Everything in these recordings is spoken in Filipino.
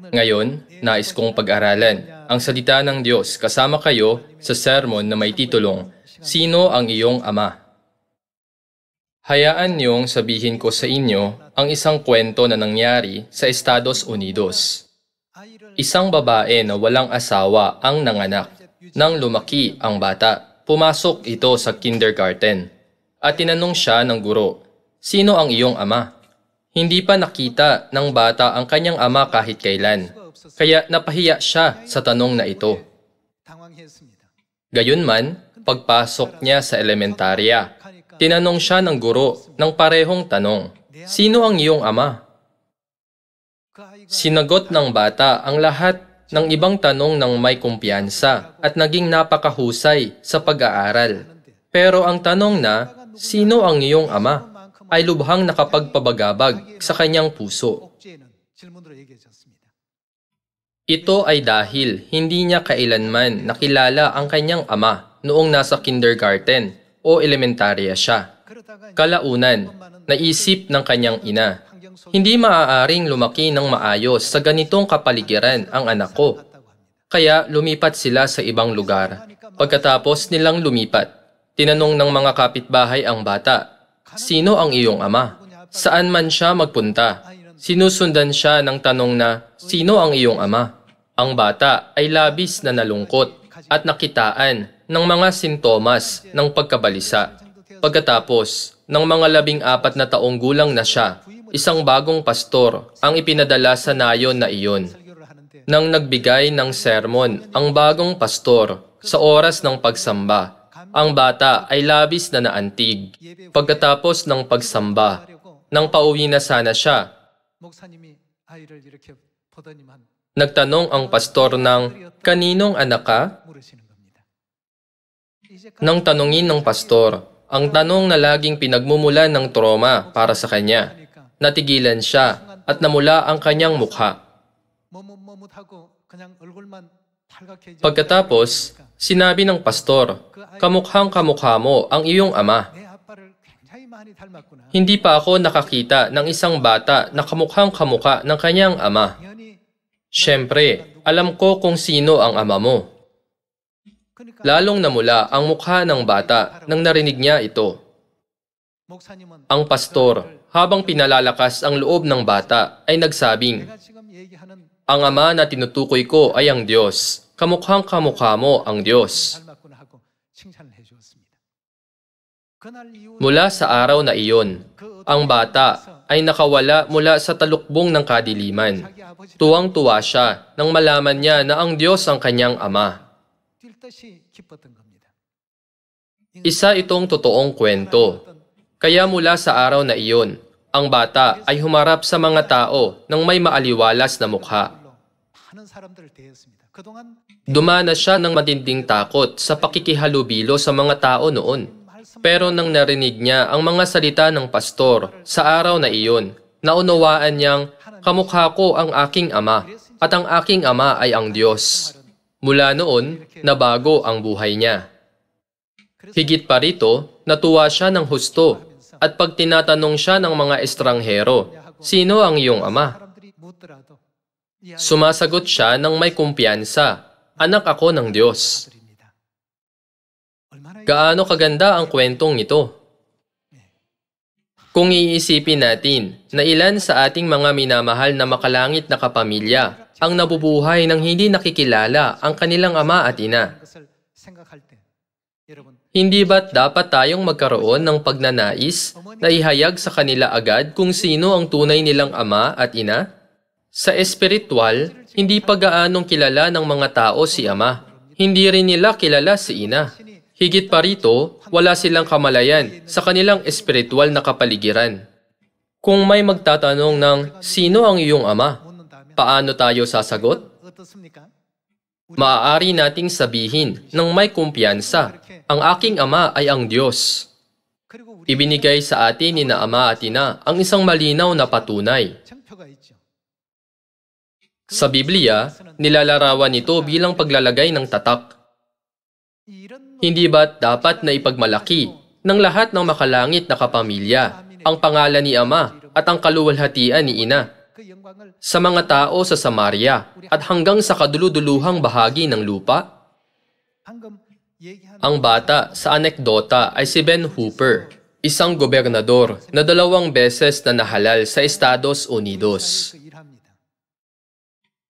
Ngayon, nais kong pag-aralan ang salita ng Diyos kasama kayo sa sermon na may titulong, Sino ang iyong Ama? Hayaan niyong sabihin ko sa inyo ang isang kwento na nangyari sa Estados Unidos. Isang babae na walang asawa ang nanganak. Nang lumaki ang bata, pumasok ito sa kindergarten at tinanong siya ng guro, Sino ang iyong ama? Hindi pa nakita ng bata ang kanyang ama kahit kailan, kaya napahiya siya sa tanong na ito. Gayunman, pagpasok niya sa elementarya, tinanong siya ng guro ng parehong tanong, Sino ang iyong ama? Sinagot ng bata ang lahat ng ibang tanong ng may kumpiyansa at naging napakahusay sa pag-aaral. Pero ang tanong na, Sino ang iyong ama? Ay lubhang nakapagpabagabag sa kanyang puso. Ito ay dahil hindi niya kailanman nakilala ang kanyang ama noong nasa kindergarten o elementarya siya. Kalaunan, naisip ng kanyang ina, hindi maaaring lumaki ng maayos sa ganitong kapaligiran ang anak ko. Kaya lumipat sila sa ibang lugar. Pagkatapos nilang lumipat, tinanong ng mga kapitbahay ang bata, Sino ang iyong ama? Saan man siya magpunta? Sinusundan siya ng tanong na, Sino ang iyong ama? Ang bata ay labis na nalungkot at nakitaan ng mga sintomas ng pagkabalisa. Pagkatapos ng mga 14 na taong gulang na siya, isang bagong pastor ang ipinadala sa nayon na iyon. Nang nagbigay ng sermon ang bagong pastor sa oras ng pagsamba, ang bata ay labis na naantig. Pagkatapos ng pagsamba, nang pauwi na sana siya, nagtanong ang pastor ng, Kaninong anak ka? Nang tanungin ng pastor, ang tanong na laging pinagmumulan ng trauma para sa kanya, natigilan siya at namula ang kanyang mukha. Pagkatapos, sinabi ng pastor, Kamukhang-kamukha mo ang iyong ama. Hindi pa ako nakakita ng isang bata na kamukhang-kamukha ng kanyang ama. Siyempre, alam ko kung sino ang ama mo. Lalong namula ang mukha ng bata nang narinig niya ito. Ang pastor, habang pinalalakas ang loob ng bata, ay nagsabing, Ang ama na tinutukoy ko ay ang Diyos. Kamukhang-kamukha mo ang Diyos. Mula sa araw na iyon, ang bata ay nakawala mula sa talukbong ng kadiliman. Tuwang-tuwa siya nang malaman niya na ang Diyos ang kanyang ama. Isa itong totoong kwento. Kaya mula sa araw na iyon, ang bata ay humarap sa mga tao ng may maaliwalas na mukha. Dumana siya ng matinding takot sa pakikihalubilo sa mga tao noon. Pero nang narinig niya ang mga salita ng pastor sa araw na iyon, naunawaan niyang, Kamukha ko ang aking ama, at ang aking ama ay ang Diyos. Mula noon, nabago ang buhay niya. Higit pa rito, natuwa siya ng husto, at pag tinatanong siya ng mga estranghero, Sino ang iyong ama? Sumasagot siya ng may kumpiyansa, Anak ako ng Diyos. Gaano kaganda ang kwentong ito? Kung iisipin natin na ilan sa ating mga minamahal na makalangit na kapamilya ang nabubuhay ng hindi nakikilala ang kanilang ama at ina. Hindi ba't dapat tayong magkaroon ng pagnanais na ihayag sa kanila agad kung sino ang tunay nilang ama at ina? Sa espiritual, hindi pa gaanong kilala ng mga tao si ama. Hindi rin nila kilala si ina. Higit pa rito, wala silang kamalayan sa kanilang espiritual na kapaligiran. Kung may magtatanong ng, Sino ang iyong ama? Paano tayo sasagot? Maaari nating sabihin ng may kumpiyansa, ang aking ama ay ang Diyos. Ibinigay sa atin ni na Ama at Ina ang isang malinaw na patunay. Sa Biblia, nilalarawan ito bilang paglalagay ng tatak. Hindi ba't dapat na ipagmalaki ng lahat ng makalangit na kapamilya ang pangalan ni Ama at ang kaluwalhatian ni Ina sa mga tao sa Samaria at hanggang sa kaduluduluhang bahagi ng lupa? Ang bata sa anekdota ay si Ben Hooper, isang gobernador na 2 beses na nahalal sa Estados Unidos.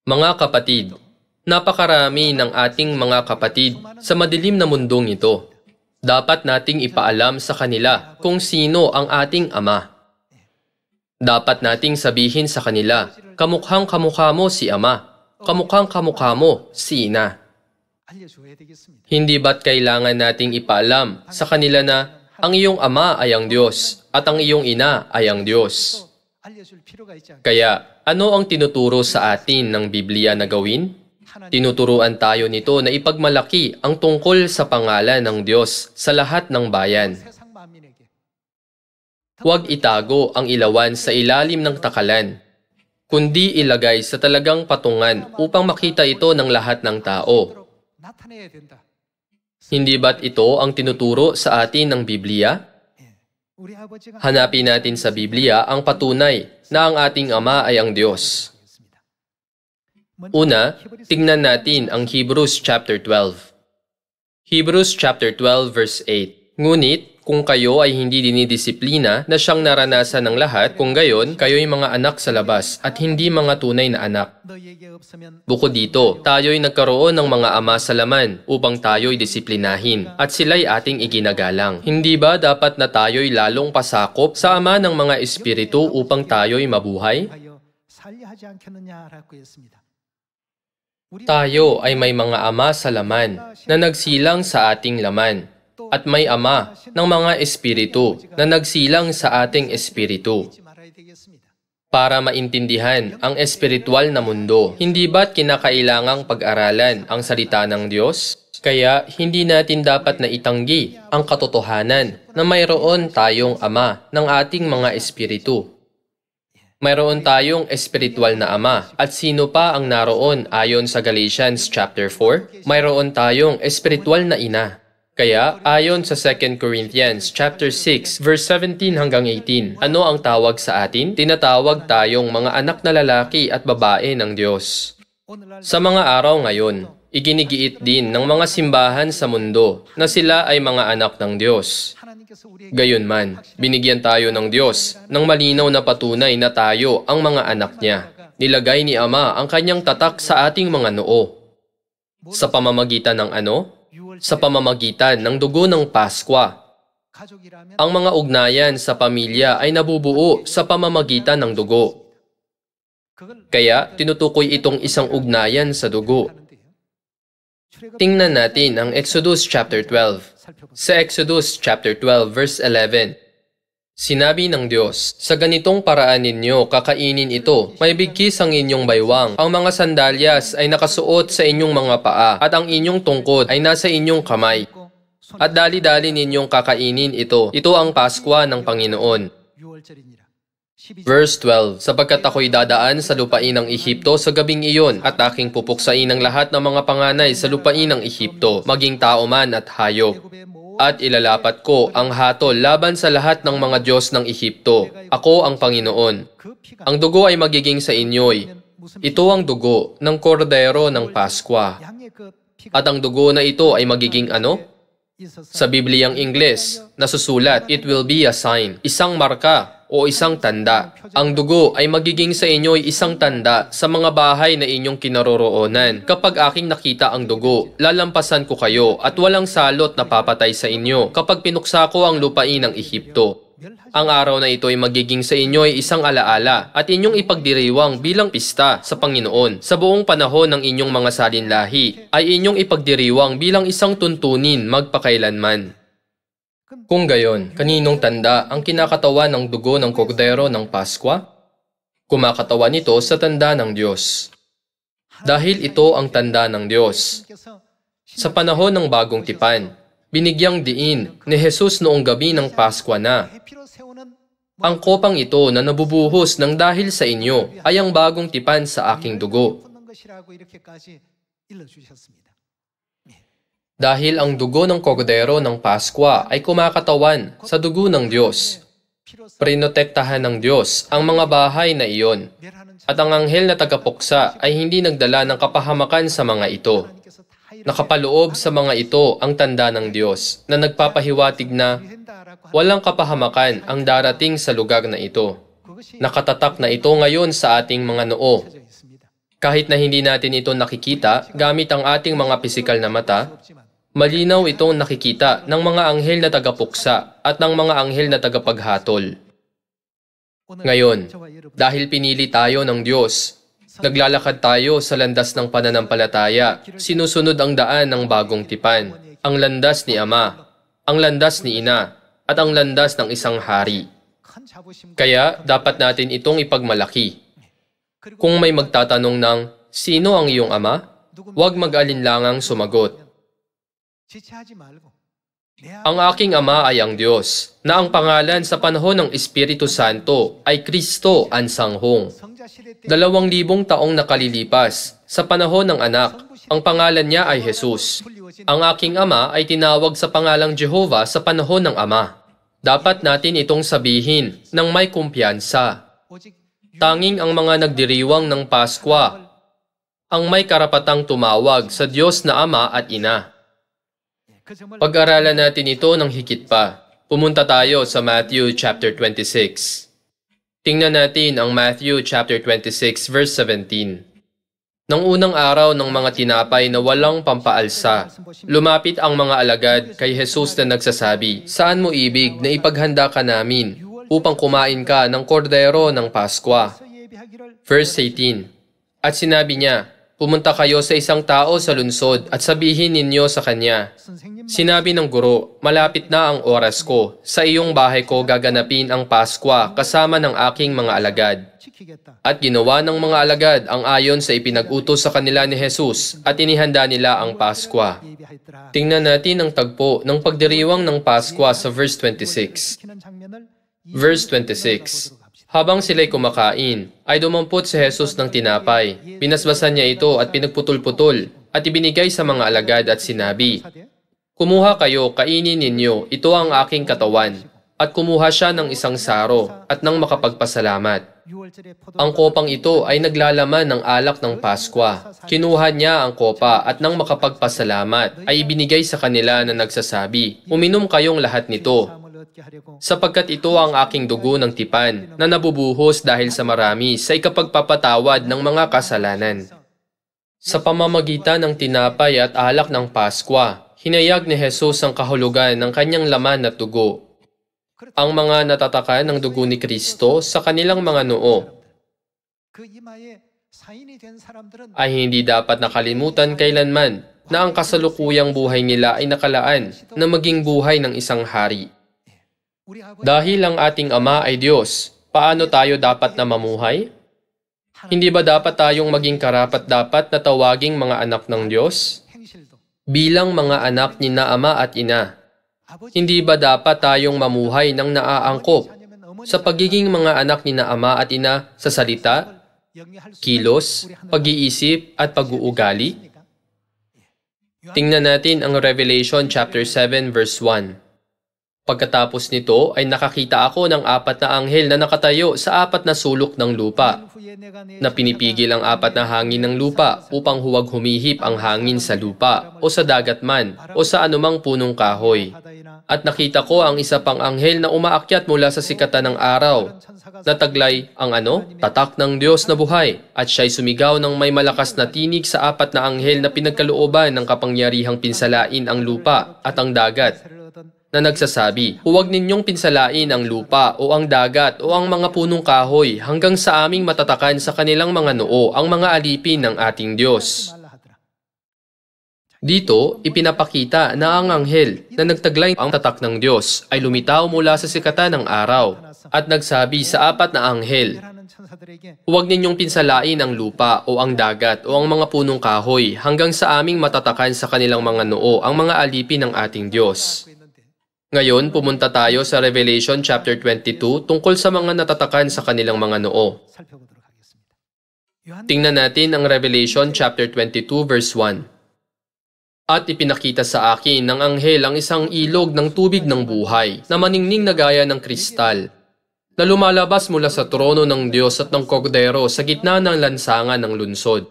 Mga kapatid, napakarami ng ating mga kapatid sa madilim na mundong ito. Dapat nating ipaalam sa kanila kung sino ang ating Ama. Dapat nating sabihin sa kanila, kamukhang kamukha mo si Ama, kamukhang kamukha mo si Ina. Hindi ba't kailangan nating ipaalam sa kanila na ang iyong ama ay ang Diyos at ang iyong ina ay ang Diyos? Kaya, ano ang tinuturo sa atin ng Biblia na gawin? Tinuturuan tayo nito na ipagmalaki ang tungkol sa pangalan ng Diyos sa lahat ng bayan. Huwag itago ang ilawan sa ilalim ng takalan, kundi ilagay sa talagang patungan upang makita ito ng lahat ng tao. Hindi ba't ito ang tinuturo sa atin ng Biblia? Hanapin natin sa Biblia ang patunay na ang ating Ama ay ang Diyos. Una, tingnan natin ang Hebrews chapter 12. Hebrews chapter 12 verse 8. Ngunit, kung kayo ay hindi dinidisiplina na siyang naranasan ng lahat, kung gayon, kayo'y mga anak sa labas at hindi mga tunay na anak. Bukod dito, tayo'y nagkaroon ng mga ama sa laman upang tayo'y disiplinahin at sila'y ating iginagalang. Hindi ba dapat na tayo'y lalong pasakop sa Ama ng mga espiritu upang tayo'y mabuhay? Tayo ay may mga ama sa laman na nagsilang sa ating laman. At may ama ng mga espiritu na nagsilang sa ating espiritu. Para maintindihan ang espiritual na mundo, hindi ba't kinakailangang pag-aralan ang salita ng Diyos? Kaya hindi natin dapat na itanggi ang katotohanan na mayroon tayong ama ng ating mga espiritu. Mayroon tayong espiritual na ama at sino pa ang naroon ayon sa Galatians chapter 4? Mayroon tayong espiritual na ina. Kaya, ayon sa 2 Corinthians chapter 6, verse 17 hanggang 18, ano ang tawag sa atin? Tinatawag tayong mga anak na lalaki at babae ng Diyos. Sa mga araw ngayon, iginigiit din ng mga simbahan sa mundo na sila ay mga anak ng Diyos. Gayunman, binigyan tayo ng Diyos ng malinaw na patunay na tayo ang mga anak niya. Nilagay ni Ama ang kanyang tatak sa ating mga noo. Sa pamamagitan ng ano? Sa pamamagitan ng dugo ng Paskwa. Ang mga ugnayan sa pamilya ay nabubuo sa pamamagitan ng dugo. Kaya tinutukoy itong isang ugnayan sa dugo. Tingnan natin ang Exodus chapter 12. Sa Exodus chapter 12 verse 11, sinabi ng Diyos, sa ganitong paraan ninyo kakainin ito, may bigkis ang inyong baywang, ang mga sandalyas ay nakasuot sa inyong mga paa, at ang inyong tungkod ay nasa inyong kamay. At dali-dali ninyong kakainin ito, ito ang Paskwa ng Panginoon. Verse 12, sapagkat ako'y dadaan sa lupain ng Ehipto sa gabing iyon, at aking pupuksain ang lahat ng mga panganay sa lupain ng Ehipto, maging tao man at hayop. At ilalapat ko ang hatol laban sa lahat ng mga Diyos ng Ehipto. Ako ang Panginoon. Ang dugo ay magiging sa inyo'y. Ito ang dugo ng kordero ng Paskwa. At ang dugo na ito ay magiging ano? Sa Bibliang Ingles, nasusulat, it will be a sign, isang marka o isang tanda. Ang dugo ay magiging sa inyo ay isang tanda sa mga bahay na inyong kinaroroonan. Kapag aking nakita ang dugo, lalampasan ko kayo at walang salot na papatay sa inyo kapag pinuksa ko ang lupain ng Ehipto. Ang araw na ito ay magiging sa inyo ay isang alaala at inyong ipagdiriwang bilang pista sa Panginoon. Sa buong panahon ng inyong mga salinlahi ay inyong ipagdiriwang bilang isang tuntunin magpakailanman. Kung gayon, kaninong tanda ang kinakatawan ng dugo ng kordero ng Paskwa? Kumakatawan ito sa tanda ng Diyos. dahil ito ang tanda ng Diyos. Sa panahon ng bagong tipan, binigyang diin ni Jesus noong gabi ng Pasko na, ang kopang ito na nabubuhos ng dahil sa inyo ay ang bagong tipan sa aking dugo. Dahil ang dugo ng kordero ng Paskwa ay kumakatawan sa dugo ng Diyos. Prinotektahan ng Diyos ang mga bahay na iyon, at ang anghel na tagapuksa ay hindi nagdala ng kapahamakan sa mga ito. Nakapaloob sa mga ito ang tanda ng Diyos na nagpapahiwatig na walang kapahamakan ang darating sa lugar na ito. Nakatatak na ito ngayon sa ating mga noo. Kahit na hindi natin ito nakikita gamit ang ating mga pisikal na mata, malinaw itong nakikita ng mga anghel na tagapuksa at ng mga anghel na tagapaghatol. Ngayon, dahil pinili tayo ng Diyos, naglalakad tayo sa landas ng pananampalataya, sinusunod ang daan ng bagong tipan, ang landas ni Ama, ang landas ni Ina, at ang landas ng isang hari. Kaya dapat natin itong ipagmalaki. Kung may magtatanong ng, sino ang iyong ama? Huwag mag-alinlangang sumagot. Ang aking ama ay ang Diyos, na ang pangalan sa panahon ng Espiritu Santo ay Kristo Ansanghong. 2,000 taong nakalilipas, sa panahon ng anak, ang pangalan niya ay Jesus. Ang aking ama ay tinawag sa pangalang Jehovah sa panahon ng ama. Dapat natin itong sabihin ng may kumpiyansa. Tanging ang mga nagdiriwang ng Paskwa ang may karapatang tumawag sa Diyos na Ama at Ina. Pag-aralan natin ito ng higit pa. Pumunta tayo sa Matthew chapter 26. Tingnan natin ang Matthew chapter 26 verse 17. Nang unang araw ng mga tinapay na walang pampaalsa, lumapit ang mga alagad kay Jesus na nagsasabi, saan mo ibig na ipaghanda ka namin upang kumain ka ng kordero ng Paskwa? Verse 18. At sinabi niya, pumunta kayo sa isang tao sa lunsod at sabihin ninyo sa kanya, sinabi ng guro, malapit na ang oras ko. Sa iyong bahay ko gaganapin ang Paskwa kasama ng aking mga alagad. At ginawa ng mga alagad ang ayon sa ipinag-utos sa kanila ni Jesus at inihanda nila ang Paskwa. Tingnan natin ang tagpo ng pagdiriwang ng Paskwa sa verse 26. Verse 26. Habang sila'y kumakain, ay dumampot si Jesus ng tinapay. Binasbasan niya ito at pinagputol-putol at ibinigay sa mga alagad at sinabi, kumuha kayo, kainin ninyo, ito ang aking katawan. At kumuha siya ng isang saro at nang makapagpasalamat. Ang kopang ito ay naglalaman ng alak ng Paskwa. Kinuha niya ang kopa at nang makapagpasalamat ay ibinigay sa kanila na nagsasabi, uminom kayong lahat nito, sapagkat ito ang aking dugo ng tipan na nabubuhos dahil sa marami sa ikapagpapatawad ng mga kasalanan. Sa pamamagitan ng tinapay at alak ng Paskwa, hinayag ni Jesus ang kahulugan ng kanyang laman at dugo. Ang mga natatakan ng dugo ni Kristo sa kanilang mga noo ay hindi dapat nakalimutan kailanman na ang kasalukuyang buhay nila ay nakalaan na maging buhay ng isang hari. Dahil ang ating Ama ay Diyos, paano tayo dapat na mamuhay? Hindi ba dapat tayong maging karapat-dapat na tawaging mga anak ng Diyos? Bilang mga anak ni na Ama at Ina, hindi ba dapat tayong mamuhay ng naaangkop sa pagiging mga anak ni na Ama at Ina sa salita, kilos, pag-iisip at pag-uugali? Tingnan natin ang Revelation chapter 7 verse 1. Pagkatapos nito ay nakakita ako ng 4 na anghel na nakatayo sa 4 na sulok ng lupa, na pinipigil ang 4 na hangin ng lupa upang huwag humihip ang hangin sa lupa o sa dagat man o sa anumang punong kahoy. At nakita ko ang isa pang anghel na umaakyat mula sa sikatan ng araw, na taglay ang tatak ng Diyos na buhay, at siya'y sumigaw ng may malakas na tinig sa 4 na anghel na pinagkalooban ng kapangyarihang pinsalain ang lupa at ang dagat, na nagsasabi, huwag ninyong pinsalain ang lupa o ang dagat o ang mga punong kahoy hanggang sa aming matatakan sa kanilang mga noo ang mga alipin ng ating Diyos. Dito, ipinapakita na ang anghel na nagtaglay ang tatak ng Diyos ay lumitaw mula sa sikatan ng araw at nagsabi sa 4 na anghel, Huwag ninyong pinsalain ang lupa o ang dagat o ang mga punong kahoy hanggang sa aming matatakan sa kanilang mga noo ang mga alipin ng ating Diyos. Ngayon, pumunta tayo sa Revelation chapter 22 tungkol sa mga natatakan sa kanilang mga noo. Tingnan natin ang Revelation chapter 22 verse 1. At ipinakita sa akin ng anghel ang isang ilog ng tubig ng buhay na maningning na gaya ng kristal, na lumalabas mula sa trono ng Diyos at ng Kordero sa gitna ng lansangan ng lunsod.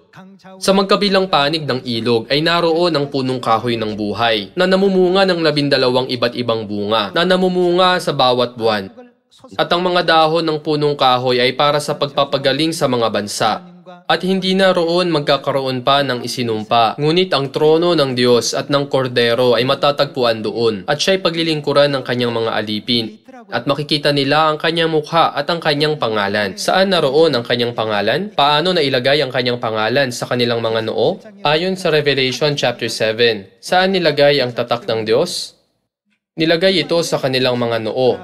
Sa magkabilang panig ng ilog ay naroon ang punong kahoy ng buhay na namumunga ng 12 iba't ibang bunga na namumunga sa bawat buwan. At ang mga dahon ng punong kahoy ay para sa pagpapagaling sa mga bansa. At hindi na roon magkakaroon pa ng isinumpa, ngunit ang trono ng Diyos at ng Kordero ay matatagpuan doon, at siya'y paglilingkuran ng kanyang mga alipin. At makikita nila ang kanyang mukha at ang kanyang pangalan. Saan naroon ang kanyang pangalan? Paano nailagay ang kanyang pangalan sa kanilang mga noo? Ayon sa Revelation chapter 7, saan nilagay ang tatak ng Diyos? Nilagay ito sa kanilang mga noo.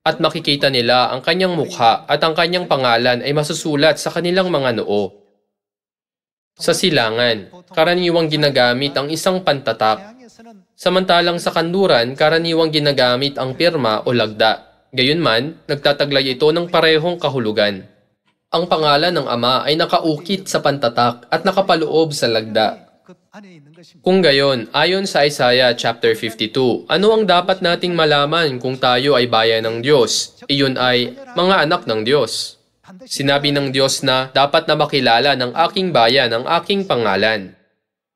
At makikita nila ang kanyang mukha at ang kanyang pangalan ay masusulat sa kanilang mga noo. Sa silangan, karaniwang ginagamit ang isang pantatak. Samantalang sa kanluran, karaniwang ginagamit ang pirma o lagda. Gayunman, nagtataglay ito ng parehong kahulugan. Ang pangalan ng Ama ay nakaukit sa pantatak at nakapaloob sa lagda. Kung gayon, ayon sa Isaiah chapter 52, ano ang dapat nating malaman kung tayo ay bayan ng Diyos? Iyon ay mga anak ng Diyos. Sinabi ng Diyos na dapat na makilala ng aking bayan ang aking pangalan.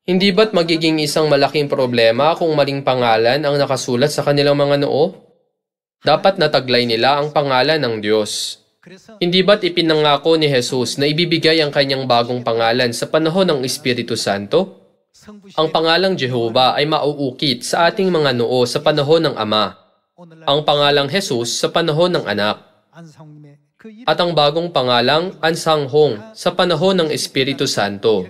Hindi ba't magiging isang malaking problema kung maling pangalan ang nakasulat sa kanilang mga noo? Dapat nataglay nila ang pangalan ng Diyos. Hindi ba't ipinangako ni Jesus na ibibigay ang kanyang bagong pangalan sa panahon ng Espiritu Santo? Ang pangalang Jehovah ay mauukit sa ating mga noo sa panahon ng Ama, ang pangalang Jesus sa panahon ng Anak, at ang bagong pangalang Ansanghong sa panahon ng Espiritu Santo.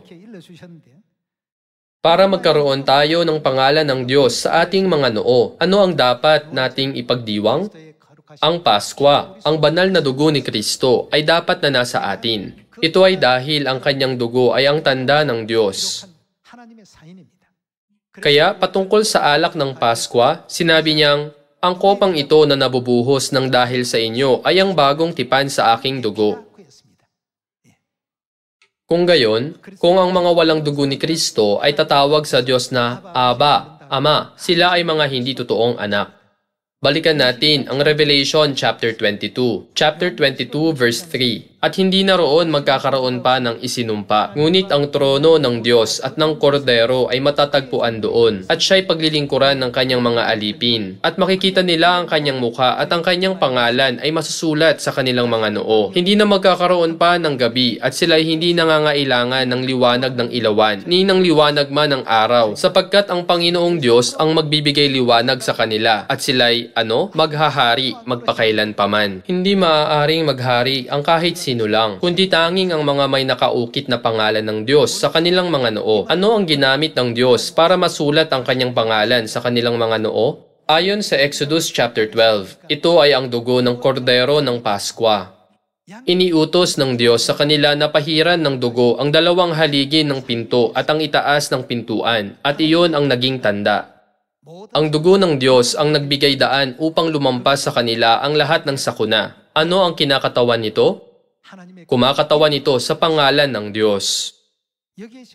Para magkaroon tayo ng pangalan ng Diyos sa ating mga noo, ano ang dapat nating ipagdiwang? Ang Paskwa, ang banal na dugo ni Kristo, ay dapat na nasa atin. Ito ay dahil ang kanyang dugo ay ang tanda ng Diyos. Kaya patungkol sa alak ng Paskwa, sinabi niyang, ang kopang ito na nabubuhos ng dahil sa inyo ay ang bagong tipan sa aking dugo. Kung gayon, kung ang mga walang dugo ni Kristo ay tatawag sa Diyos na Aba, Ama, sila ay mga hindi totoong anak. Balikan natin ang Revelation chapter 22. Chapter 22 verse 3. At hindi na roon magkakaroon pa ng isinumpa, ngunit ang trono ng Diyos at ng Kordero ay matatagpuan doon, at siya'y paglilingkuran ng kanyang mga alipin. At makikita nila ang kanyang mukha at ang kanyang pangalan ay masusulat sa kanilang mga noo. Hindi na magkakaroon pa ng gabi at sila'y hindi nangangailangan ng liwanag ng ilawan, ni ng liwanag man ng araw, sapagkat ang Panginoong Diyos ang magbibigay liwanag sa kanila, at sila'y maghahari magpakailan paman. Hindi maaaring maghari ang kahit sino lang, kundi tanging ang mga may nakaukit na pangalan ng Diyos sa kanilang mga noo. Ano ang ginamit ng Diyos para masulat ang kanyang pangalan sa kanilang mga noo? Ayon sa Exodus chapter 12, ito ay ang dugo ng Kordero ng Paskwa. Iniutos ng Diyos sa kanila na pahiran ng dugo ang 2 haligi ng pinto at ang itaas ng pintuan, at iyon ang naging tanda. Ang dugo ng Diyos ang nagbigay daan upang lumampas sa kanila ang lahat ng sakuna. Ano ang kinakatawan nito? Kumakatawan ito sa pangalan ng Diyos.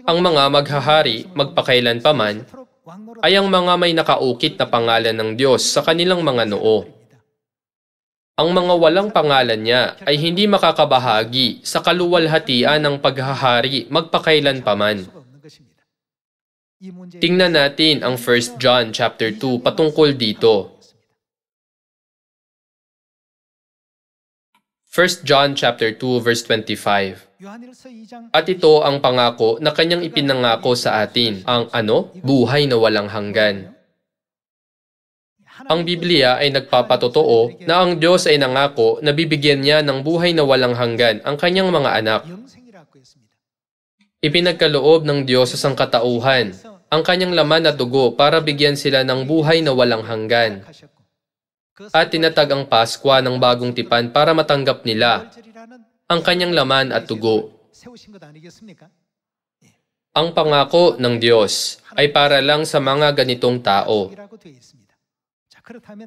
Ang mga maghahari, magpakailan paman, ay ang mga may nakaukit na pangalan ng Diyos sa kanilang mga noo. Ang mga walang pangalan niya ay hindi makakabahagi sa kaluwalhatian ng paghahari magpakailan paman. Tingnan natin ang 1 John chapter 2 patungkol dito. 1 John chapter 2 verse 25. At ito ang pangako na kanyang ipinangako sa atin, ang buhay na walang hanggan. Ang Biblia ay nagpapatotoo na ang Diyos ay nangako na bibigyan niya ng buhay na walang hanggan ang kanyang mga anak. Ipinagkaloob ng Diyos sa sangkatauhan ang kanyang laman at dugo para bigyan sila ng buhay na walang hanggan. At tinatag ang Paskwa ng bagong tipan para matanggap nila ang kanyang laman at dugo. Ang pangako ng Diyos ay para lang sa mga ganitong tao.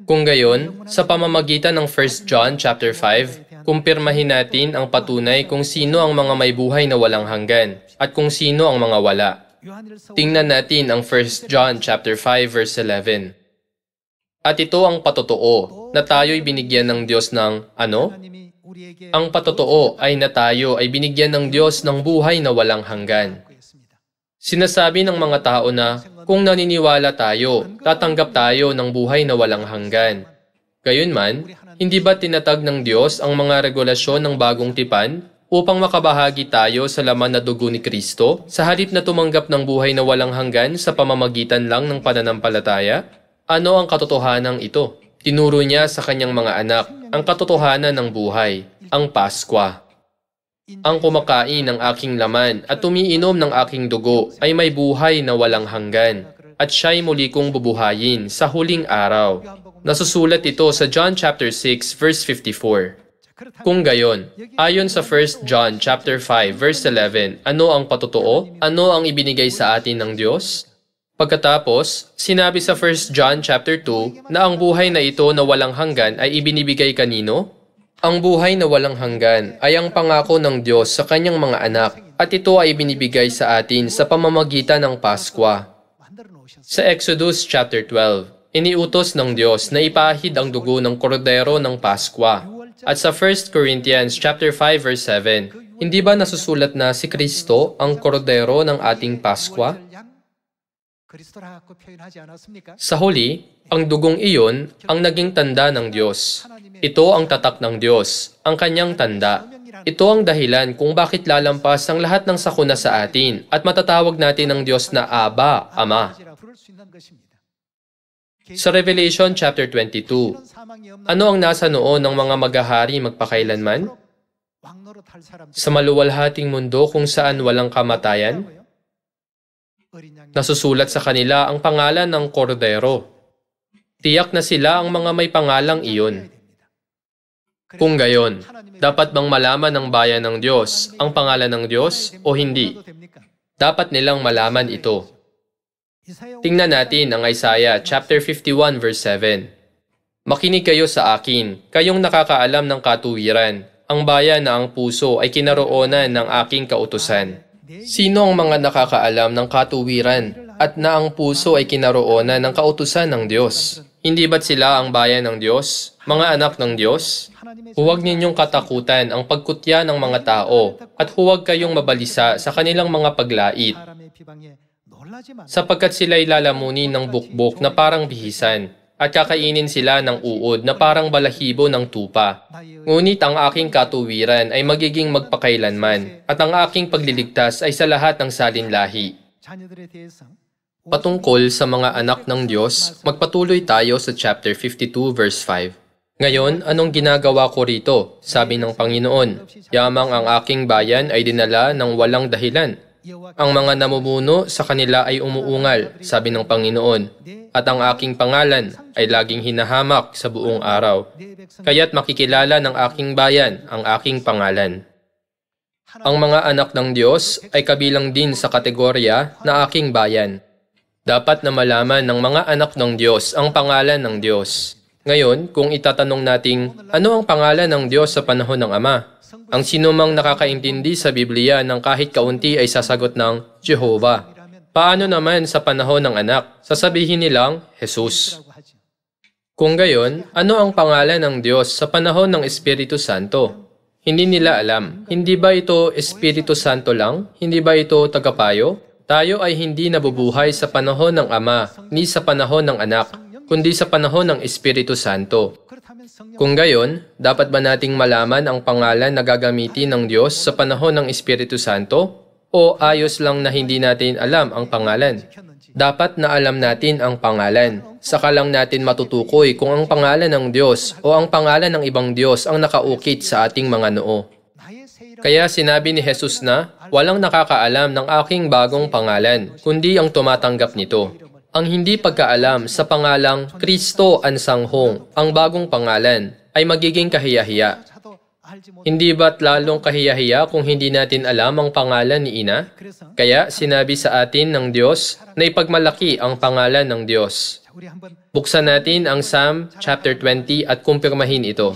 Kung gayon, sa pamamagitan ng 1 John chapter 5, kumpirmahin natin ang patunay kung sino ang mga may buhay na walang hanggan at kung sino ang mga wala. Tingnan natin ang 1 John chapter 5 verse 11. At ito ang patotoo, na tayo'y binigyan ng Diyos ng ano? Ang patotoo ay na tayo ay binigyan ng Diyos ng buhay na walang hanggan. Sinasabi ng mga tao na kung naniniwala tayo, tatanggap tayo ng buhay na walang hanggan. Gayunman, hindi ba tinatag ng Diyos ang mga regulasyon ng bagong tipan upang makabahagi tayo sa laman na dugo ni Kristo sa halip na tumanggap ng buhay na walang hanggan sa pamamagitan lang ng pananampalataya? Ano ang katotohanan ito? Tinuro niya sa kanyang mga anak ang katotohanan ng buhay, ang Paskwa. Ang kumakain ng aking laman at umiinom ng aking dugo ay may buhay na walang hanggan, at siya'y muli kong bubuhayin sa huling araw. Nasusulat ito sa John chapter 6 verse 54. Kung gayon, ayon sa 1 John chapter 5 verse 11, ano ang patotoo? Ano ang ibinigay sa atin ng Diyos? Pagkatapos, sinabi sa 1 John chapter 2 na ang buhay na ito na walang hanggan ay ibinibigay kanino? Ang buhay na walang hanggan ay ang pangako ng Diyos sa kanyang mga anak at ito ay binibigay sa atin sa pamamagitan ng Paskwa. Sa Exodus chapter 12, iniutos ng Diyos na ipahid ang dugo ng kordero ng Paskwa. At sa 1 Corinthians chapter 5 verse 7, hindi ba nasusulat na si Kristo ang kordero ng ating Paskwa? Sa huli, ang dugong iyon ang naging tanda ng Diyos. Ito ang tatak ng Diyos, ang kanyang tanda. Ito ang dahilan kung bakit lalampas ang lahat ng sakuna sa atin at matatawag natin ng Diyos na Aba, Ama. Sa Revelation chapter 22, ano ang nasa noo ng mga maghahari magpakailanman? Sa maluwalhating mundo kung saan walang kamatayan? Nasusulat sa kanila ang pangalan ng kordero. Tiyak na sila ang mga may pangalang iyon. Kung gayon, dapat bang malaman ng bayan ng Diyos ang pangalan ng Diyos o hindi? Dapat nilang malaman ito. Tingnan natin ang Isaiah chapter 51 verse 7. Makinig kayo sa akin, kayong nakakaalam ng katuwiran, ang bayan na ang puso ay kinaroonan ng aking kautusan. Sino ang mga nakakaalam ng katuwiran at na ang puso ay kinaroonan ng kautusan ng Diyos? Hindi ba't sila ang bayan ng Diyos, mga anak ng Diyos? Huwag ninyong katakutan ang pagkutya ng mga tao at huwag kayong mabalisa sa kanilang mga paglait, sapagkat sila'y lalamunin ng bukbok na parang bihisan at kakainin sila ng uod na parang balahibo ng tupa. Ngunit ang aking katuwiran ay magiging magpakailanman at ang aking pagliligtas ay sa lahat ng salinlahi. Patungkol sa mga anak ng Diyos, magpatuloy tayo sa chapter 52 verse 5. Ngayon, anong ginagawa ko rito? Sabi ng Panginoon, yamang ang aking bayan ay dinala ng walang dahilan. Ang mga namumuno sa kanila ay umuungal, sabi ng Panginoon, at ang aking pangalan ay laging hinahamak sa buong araw. Kaya't makikilala ng aking bayan ang aking pangalan. Ang mga anak ng Diyos ay kabilang din sa kategorya na aking bayan. Dapat na malaman ng mga anak ng Diyos ang pangalan ng Diyos. Ngayon, kung itatanong nating ano ang pangalan ng Diyos sa panahon ng Ama, ang sinumang nakakaintindi sa Biblia ng kahit kaunti ay sasagot ng Jehovah. Paano naman sa panahon ng anak? Sasabihin nilang Jesus. Kung gayon, ano ang pangalan ng Diyos sa panahon ng Espiritu Santo? Hindi nila alam. Hindi ba ito Espiritu Santo lang? Hindi ba ito tagapayo? Tayo ay hindi nabubuhay sa panahon ng Ama, ni sa panahon ng anak, kundi sa panahon ng Espiritu Santo. Kung gayon, dapat ba nating malaman ang pangalan na gagamitin ng Diyos sa panahon ng Espiritu Santo? O ayos lang na hindi natin alam ang pangalan? Dapat na alam natin ang pangalan. Saka lang natin matutukoy kung ang pangalan ng Diyos o ang pangalan ng ibang Diyos ang nakaukit sa ating mga noo. Kaya sinabi ni Jesus na, walang nakakaalam ng aking bagong pangalan, kundi ang tumatanggap nito. Ang hindi pagkaalam sa pangalang Kristo Ansanghong, ang bagong pangalan, ay magiging kahiya-hiya. Hindi ba't lalong kahiyahiya kung hindi natin alam ang pangalan ni Ina? Kaya sinabi sa atin ng Diyos na ipagmalaki ang pangalan ng Diyos. Buksan natin ang Psalm chapter 20 at kumpirmahin ito.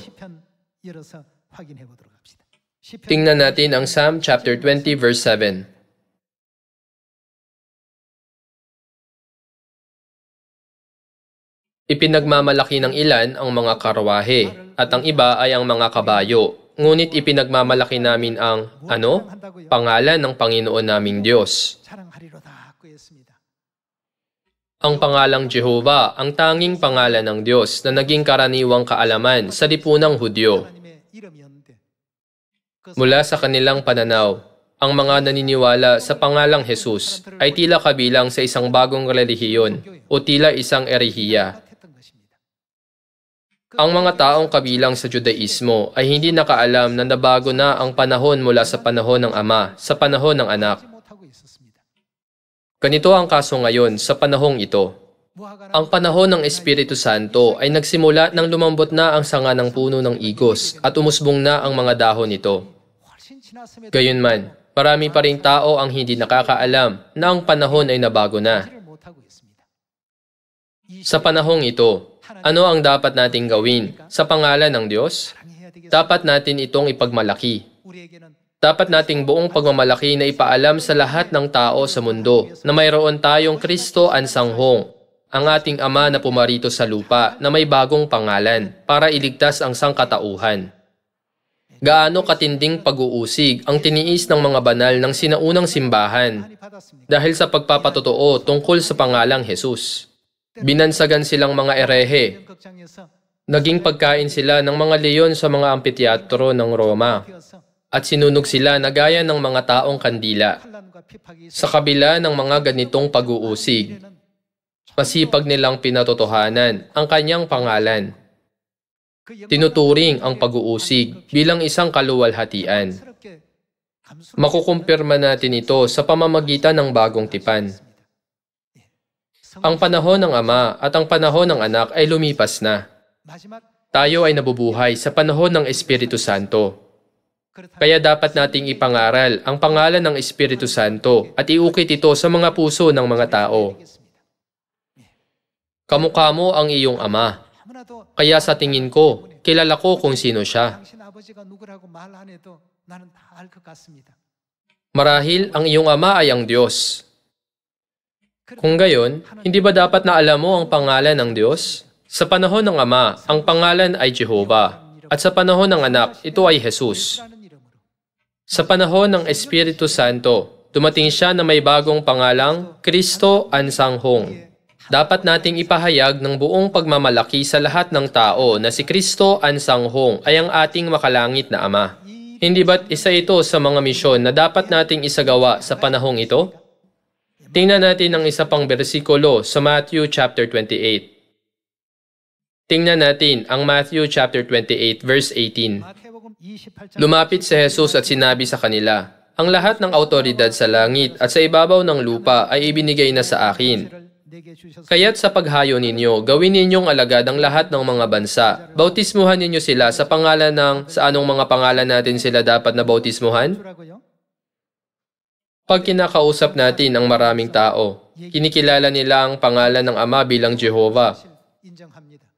Tingnan natin ang Psalm chapter 20 verse 7. Ipinagmamalaki ng ilan ang mga karwahe, at ang iba ay ang mga kabayo. Ngunit ipinagmamalaki namin ang, pangalan ng Panginoon naming Diyos. Ang pangalang Jehovah, ang tanging pangalan ng Diyos na naging karaniwang kaalaman sa lipunang Hudyo. Mula sa kanilang pananaw, ang mga naniniwala sa pangalang Jesus ay tila kabilang sa isang bagong relihiyon o tila isang erehiya. Ang mga taong kabilang sa Judaismo ay hindi nakaalam na nabago na ang panahon mula sa panahon ng Ama sa panahon ng Anak. Ganito ang kaso ngayon sa panahong ito. Ang panahon ng Espiritu Santo ay nagsimula nang lumambot na ang sanga ng puno ng igos at umusbong na ang mga dahon nito. Gayunman, marami pa ring tao ang hindi nakakaalam na ang panahon ay nabago na. Sa panahong ito, ano ang dapat nating gawin sa pangalan ng Diyos? Dapat natin itong ipagmalaki. Dapat nating buong pagmamalaki na ipaalam sa lahat ng tao sa mundo na mayroon tayong Kristo Ansanghong, ang ating Ama na pumarito sa lupa na may bagong pangalan para iligtas ang sangkatauhan. Gaano katinding pag-uusig ang tiniis ng mga banal ng sinaunang simbahan dahil sa pagpapatotoo tungkol sa pangalang Jesus. Binansagan silang mga erehe. Naging pagkain sila ng mga leon sa mga ampitheatro ng Roma. At sinunog sila na gaya ng mga taong kandila. Sa kabila ng mga ganitong pag-uusig, masipag nilang pinatotohanan ang kanyang pangalan. Tinuturing ang pag-uusig bilang isang kaluwalhatian. Makukumpirma natin ito sa pamamagitan ng bagong tipan. Ang panahon ng Ama at ang panahon ng Anak ay lumipas na. Tayo ay nabubuhay sa panahon ng Espiritu Santo. Kaya dapat nating ipangaral ang pangalan ng Espiritu Santo at iukit ito sa mga puso ng mga tao. Kamukha mo ang iyong Ama. Kaya sa tingin ko, kilala ko kung sino siya. Marahil ang iyong Ama ay ang Diyos. Kung gayon, hindi ba dapat na alam mo ang pangalan ng Diyos? Sa panahon ng Ama, ang pangalan ay Jehovah, at sa panahon ng Anak, ito ay Jesus. Sa panahon ng Espiritu Santo, dumating siya na may bagong pangalang Kristo Ansanghong. Dapat nating ipahayag ng buong pagmamalaki sa lahat ng tao na si Kristo Ansanghong ay ang ating makalangit na Ama. Hindi ba't isa ito sa mga misyon na dapat nating isagawa sa panahong ito? Tingnan natin ang isa pang bersikulo sa Matthew chapter 28. Tingnan natin ang Matthew chapter 28 verse 18. Lumapit si Jesus at sinabi sa kanila, "Ang lahat ng autoridad sa langit at sa ibabaw ng lupa ay ibinigay na sa akin. Kaya't sa paghayo ninyo, gawin ninyong alagad ang lahat ng mga bansa. Bautismuhan ninyo sila sa pangalan sa anong mga pangalan natin sila dapat na bautismuhan?" Pag kinakausap natin ang maraming tao, kinikilala nila ang pangalan ng Ama bilang Jehovah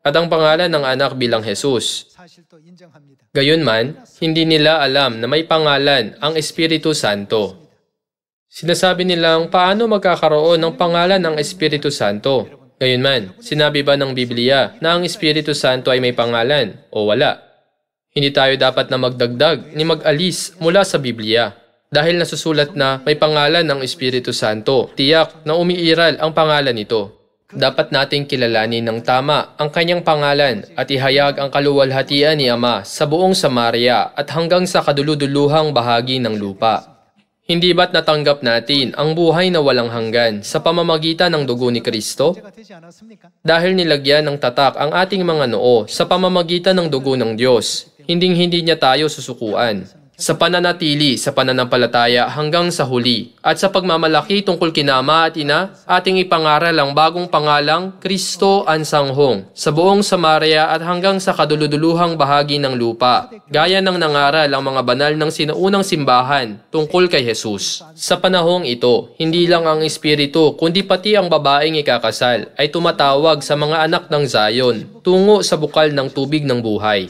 at ang pangalan ng Anak bilang Jesus. Gayunman, hindi nila alam na may pangalan ang Espiritu Santo. Sinasabi nilang paano magkakaroon ng pangalan ng Espiritu Santo. Gayunman, sinabi ba ng Biblia na ang Espiritu Santo ay may pangalan o wala? Hindi tayo dapat na magdagdag ni mag-alis mula sa Biblia. Dahil nasusulat na may pangalan ng Espiritu Santo, tiyak na umiiral ang pangalan nito. Dapat nating kilalanin ng tama ang kanyang pangalan at ihayag ang kaluwalhatian ni Ama sa buong Samaria at hanggang sa kaduluduluhang bahagi ng lupa. Hindi ba't natanggap natin ang buhay na walang hanggan sa pamamagitan ng dugo ni Kristo? Dahil nilagyan ng tatak ang ating mga noo sa pamamagitan ng dugo ng Diyos, hinding-hindi niya tayo susukuan. sa pananatili sa pananampalataya hanggang sa huli, at sa pagmamalaki tungkol kina Ama at Ina, ating ipangaral ang bagong pangalang Kristo Ansanghong sa buong Samaria at hanggang sa kaduluduluhang bahagi ng lupa, gaya ng nangaral ang mga banal ng sinaunang simbahan tungkol kay Jesus. Sa panahong ito, hindi lang ang Espiritu kundi pati ang babaeng ikakasal ay tumatawag sa mga anak ng Zion tungo sa bukal ng tubig ng buhay.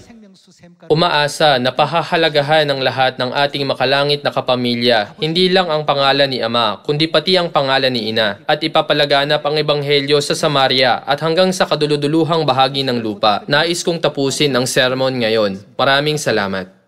Umaasa na pahahalagahan ng lahat ng ating makalangit na kapamilya, hindi lang ang pangalan ni Ama, kundi pati ang pangalan ni Ina, at ipapalaganap ang Ebanghelyo sa Samaria at hanggang sa kaduluduluhang bahagi ng lupa. Nais kong tapusin ang sermon ngayon. Maraming salamat.